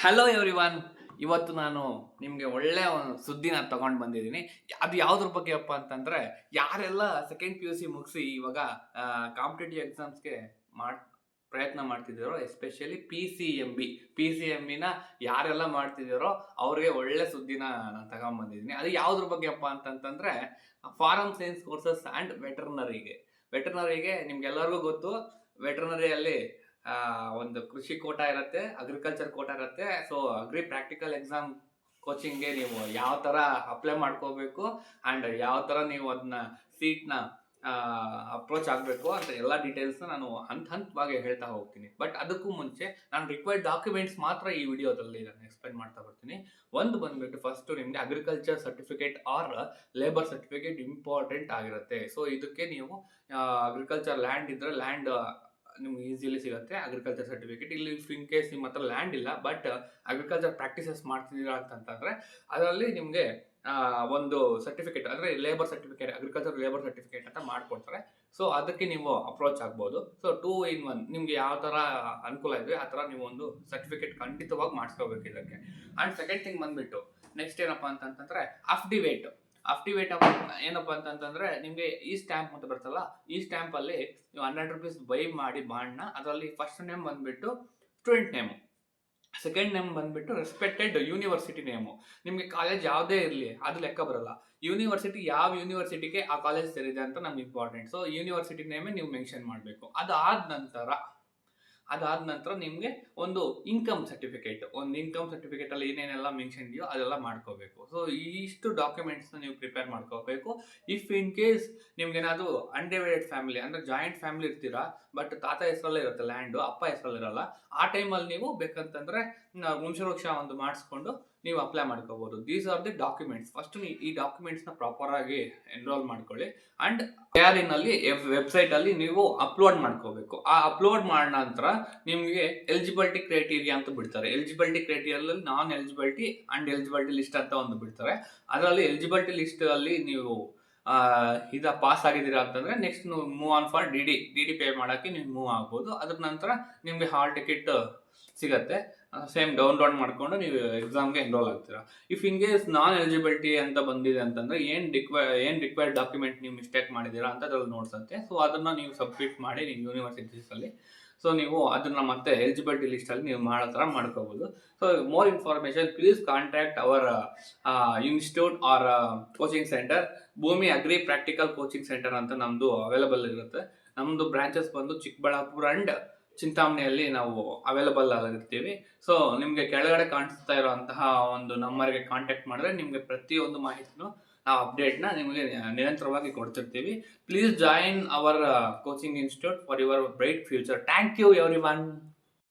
Hello everyone. ಇವತ್ತು ನಾನು ನಿಮಗೆ ಒಳ್ಳೆ ಒಂದು ಸುದ್ದಿನ ತಗೊಂಡು ಬಂದಿದ್ದೀನಿ. ಅದು ಯಾವುದ್ರ ಬಗ್ಗೆಯಪ್ಪ ಅಂತಂದ್ರೆ, ಯಾರೆಲ್ಲ ಸೆಕೆಂಡ್ ಪಿ ಯು ಸಿ ಮುಗಿಸಿ ಇವಾಗ ಕಾಂಪಿಟೇಟಿವ್ ಎಕ್ಸಾಮ್ಸ್ಗೆ ಪ್ರಯತ್ನ ಮಾಡ್ತಿದ್ದೀರೋ, ಎಸ್ಪೆಷಲಿ ಪಿ ಸಿ ಎಂ ಬಿನ ಯಾರೆಲ್ಲ ಮಾಡ್ತಿದ್ದೀರೋ ಅವ್ರಿಗೆ ಒಳ್ಳೆ ಸುದ್ದಿನ ನಾನು ತಗೊಂಡ್ಬಂದಿದ್ದೀನಿ. ಅದು ಯಾವುದ್ರ ಬಗ್ಗೆಯಪ್ಪ ಅಂತಂತಂದ್ರೆ, ಫಾರಮ್ ಸೈನ್ಸ್ ಕೋರ್ಸಸ್ ಆ್ಯಂಡ್ ವೆಟರ್ನರಿಗೆ ನಿಮ್ಗೆಲ್ಲರಿಗೂ ಗೊತ್ತು. ವೆಟರ್ನರಿಯಲ್ಲಿ ಒಂದು ಕೃಷಿ ಕೋಟ ಇರುತ್ತೆ, ಅಗ್ರಿಕಲ್ಚರ್ ಕೋಟ ಇರುತ್ತೆ. ಸೊ ಅಗ್ರಿ ಪ್ರಾಕ್ಟಿಕಲ್ ಎಕ್ಸಾಮ್ ಕೋಚಿಂಗ್ಗೆ ನೀವು ಯಾವ ಥರ ಅಪ್ಲೈ ಮಾಡ್ಕೋಬೇಕು ಆ್ಯಂಡ್ ಯಾವ ಥರ ನೀವು ಅದನ್ನ ಸೀಟ್ನ ಅಪ್ರೋಚ್ ಆಗಬೇಕು ಅಂತ ಎಲ್ಲ ಡೀಟೇಲ್ಸ್ನ ನಾನು ಹಂತವಾಗಿ ಹೇಳ್ತಾ ಹೋಗ್ತೀನಿ. ಬಟ್ ಅದಕ್ಕೂ ಮುಂಚೆ ನಾನು ರಿಕ್ವೈರ್ಡ್ ಡಾಕ್ಯುಮೆಂಟ್ಸ್ ಮಾತ್ರ ಈ ವಿಡಿಯೋದಲ್ಲಿ ನಾನು ಎಕ್ಸ್ಪ್ಲೈನ್ ಮಾಡ್ತಾ ಬರ್ತೀನಿ. ಒಂದು ಬಂದ್ಬಿಟ್ಟು ಫಸ್ಟು ನಿಮಗೆ agriculture certificate or labour certificate important ಆಗಿರುತ್ತೆ. ಸೊ ಇದಕ್ಕೆ ನೀವು ಅಗ್ರಿಕಲ್ಚರ್ ಲ್ಯಾಂಡ್ ಇದ್ದರೆ ಲ್ಯಾಂಡ್ ನಿಮ್ಗೆ ಈಸಿಲಿ ಸಿಗುತ್ತೆ ಅಗ್ರಿಕಲ್ಚರ್ ಸರ್ಟಿಫಿಕೇಟ್. ಇಲ್ಲಿ ಇನ್ ಕೇಸ್ ನಿಮ್ಮ ಹತ್ರ ಲ್ಯಾಂಡ್ ಇಲ್ಲ ಬಟ್ ಅಗ್ರಿಕಲ್ಚರ್ ಪ್ರಾಕ್ಟೀಸಸ್ ಮಾಡ್ತಿದ್ದೀರಾ ಅಂತಂತಂದ್ರೆ ಅದರಲ್ಲಿ ನಿಮಗೆ ಒಂದು ಸರ್ಟಿಫಿಕೇಟ್ ಅಂದರೆ ಅಗ್ರಿಕಲ್ಚರ್ ಲೇಬರ್ ಸರ್ಟಿಫಿಕೇಟ್ ಅಂತ ಮಾಡ್ಕೊಡ್ತಾರೆ. ಸೊ ಅದಕ್ಕೆ ನೀವು ಅಪ್ರೋಚ್ ಆಗ್ಬೋದು. ಸೊ 2 in 1 ನಿಮ್ಗೆ ಯಾವ ಥರ ಅನುಕೂಲ ಇದೆ ಆ ಥರ ನೀವು ಒಂದು ಸರ್ಟಿಫಿಕೇಟ್ ಖಂಡಿತವಾಗಿ ಮಾಡಿಸ್ಕೋಬೇಕು ಇದಕ್ಕೆ. ಆ್ಯಂಡ್ ಸೆಕೆಂಡ್ ಥಿಂಗ್ ಬಂದ್ಬಿಟ್ಟು ನೆಕ್ಸ್ಟ್ ಏನಪ್ಪ ಅಂತಂತಂದ್ರೆ ಅಫ್ಡಿವೇಟ್ ಏನಪ್ಪ ಅಂತಂತಂದ್ರೆ, ನಿಮಗೆ ಈ ಸ್ಟ್ಯಾಂಪ್ ಅಂತ ಬರ್ತಲ್ಲ, ಈ ಸ್ಟ್ಯಾಂಪ್ ಅಲ್ಲಿ ನೀವು 100 rupees ಬೈ ಮಾಡಿ ಬಾಂಡ್ನ. ಅದರಲ್ಲಿ ಫಸ್ಟ್ ನೇಮ್ ಬಂದ್ಬಿಟ್ಟು ಸ್ಟೂಡೆಂಟ್ ನೇಮು, ಸೆಕೆಂಡ್ ನೇಮ್ ಬಂದ್ಬಿಟ್ಟು ರೆಸ್ಪೆಕ್ಟೆಡ್ ಯೂನಿವರ್ಸಿಟಿ ನೇಮು. ನಿಮಗೆ ಕಾಲೇಜ್ ಯಾವುದೇ ಇರಲಿ ಅದು ಲೆಕ್ಕ ಬರಲ್ಲ. ಯಾವ ಯೂನಿವರ್ಸಿಟಿಗೆ ಆ ಕಾಲೇಜ್ ಸೇರಿದೆ ಅಂತ ನಮ್ಗೆ ಇಂಪಾರ್ಟೆಂಟ್. ಸೊ ಯೂನಿವರ್ಸಿಟಿ ನೇಮೇ ನೀವು ಮೆನ್ಷನ್ ಮಾಡಬೇಕು. ಅದಾದ ನಂತರ ನಿಮಗೆ ಒಂದು ಇನ್ಕಮ್ ಸರ್ಟಿಫಿಕೇಟ್ ಅಲ್ಲಿ ಏನೇನೆಲ್ಲ ಮೆನ್ಷನ್ ಇದೆಯೋ ಅದೆಲ್ಲ ಮಾಡ್ಕೋಬೇಕು. ಸೊ ಇಷ್ಟು ಡಾಕ್ಯುಮೆಂಟ್ಸ್ನ ನೀವು ಪ್ರಿಪೇರ್ ಮಾಡ್ಕೋಬೇಕು. ಇಫ್ ಇನ್ ಕೇಸ್ ನಿಮ್ಗೇನಾದ್ರು ಅನ್ಡಿವೈಡೆಡ್ ಫ್ಯಾಮಿಲಿ ಅಂದರೆ ಜಾಯಿಂಟ್ ಫ್ಯಾಮಿಲಿ ಇರ್ತೀರಾ, ಬಟ್ ತಾತ ಹೆಸರಲ್ಲೇ ಇರುತ್ತೆ ಲ್ಯಾಂಡು, ಅಪ್ಪ ಹೆಸರಲ್ಲಿರಲ್ಲ, ಆ ಟೈಮಲ್ಲಿ ನೀವು ಬೇಕಂತಂದ್ರೆ ವಂಶವೃಕ್ಷ ಒಂದು ಮಾಡಿಸ್ಕೊಂಡು ನೀವು ಅಪ್ಲೈ ಮಾಡ್ಕೋಬಹುದು. These are the documents. First ಈ ಡಾಕ್ಯುಮೆಂಟ್ಸ್ನ ಪ್ರಾಪರ್ ಆಗಿ ಎನ್ರೋಲ್ ಮಾಡ್ಕೊಳ್ಳಿ. ಅಂಡ್ KRIN ಅಲ್ಲಿ ವೆಬ್ಸೈಟ್ ಅಲ್ಲಿ ನೀವು ಅಪ್ಲೋಡ್ ಮಾಡ್ಕೋಬೇಕು. ಆ ಅಪ್ಲೋಡ್ ಮಾಡಿದ ನಂತರ ನಿಮಗೆ ಎಲಿಜಿಬಿಲಿಟಿ ಕ್ರೈಟೀರಿಯಾ ಅಂತ ಬಿಡ್ತಾರೆ. ಎಲಿಜಿಬಿಲಿಟಿ ಕ್ರೈಟೀರಿಯಲ್ಲಿ non eligibility and eligibility list ಅಂತ ಒಂದು ಬಿಡ್ತಾರೆ. ಅದರಲ್ಲಿ ಎಲಿಜಿಬಿಲಿಟಿ ಲಿಸ್ಟ್ ಅಲ್ಲಿ ನೀವು ಪಾಸ್ ಆಗಿದ್ದೀರಾ ಅಂತಂದ್ರೆ ನೆಕ್ಸ್ಟ್ ನೀವು move on for D D pay ಮಾಡೋಕ್ಕೆ ನೀವು ಮೂವ್ ಆಗ್ಬೋದು. ಅದ್ರ ನಂತರ ನಿಮಗೆ ಹಾಲ್ ಟಿಕೆಟ್ ಸಿಗತ್ತೆ. ಸೇಮ್ ಡೌನ್ಲೋಡ್ ಮಾಡ್ಕೊಂಡು ನೀವು ಎಕ್ಸಾಮ್ಗೆ ಎನ್ರೋಲ್ ಆಗ್ತೀರಾ. If in case non eligibility ಅಂತ ಬಂದಿದೆ ಅಂತಂದ್ರೆ ಏನ್ ರಿಕ್ವೈರ್ಡ್ ಡಾಕ್ಯುಮೆಂಟ್ ನೀವು ಮಿಸ್ಟೇಕ್ ಮಾಡಿದ್ದೀರಾ ಅಂತ ಅದ್ರಲ್ಲಿ ನೋಡ್ಸತ್ತೆ. ಸೊ ಅದನ್ನ ನೀವು ಸಬ್ಮಿಟ್ ಮಾಡಿ ನೀವು ಯೂನಿವರ್ಸಿಟೀಸಲ್ಲಿ. ಸೊ ನೀವು ಅದನ್ನ ಮತ್ತೆ ಎಲಿಜಿಬಿಲಿಟಿ ಲಿಸ್ಟಲ್ಲಿ ನೀವು ಮಾಡೋ ಥರ ಮಾಡ್ಕೋಬೋದು. So more information please contact our institute or coaching centre. Bhoomi agri practical coaching centre ಅಂತ ನಮ್ಮದು ಅವೈಲಬಲ್ ಇರುತ್ತೆ. ನಮ್ಮದು ಬ್ರಾಂಚಸ್ ಬಂದು ಚಿಕ್ಕಬಳ್ಳಾಪುರ ಅಂಡ್ ಚಿಂತಾಮಣಿಯಲ್ಲಿ ನಾವು ಅವೈಲಬಲ್ ಆಗಿರ್ತೀವಿ. ಸೊ ನಿಮಗೆ ಕೆಳಗಡೆ ಕಾಣಿಸ್ತಾ ಇರುವಂತಹ ಒಂದು ನಂಬರ್ಗೆ ಕಾಂಟ್ಯಾಕ್ಟ್ ಮಾಡಿದ್ರೆ ನಿಮಗೆ ಪ್ರತಿಯೊಂದು ಮಾಹಿತಿನೂ ನಾವು ಅಪ್ಡೇಟ್ನ ನಿಮಗೆ ನಿರಂತರವಾಗಿ ಕೊಡ್ತಿರ್ತೀವಿ. Please join our coaching institute for your bright future. Thank you everyone.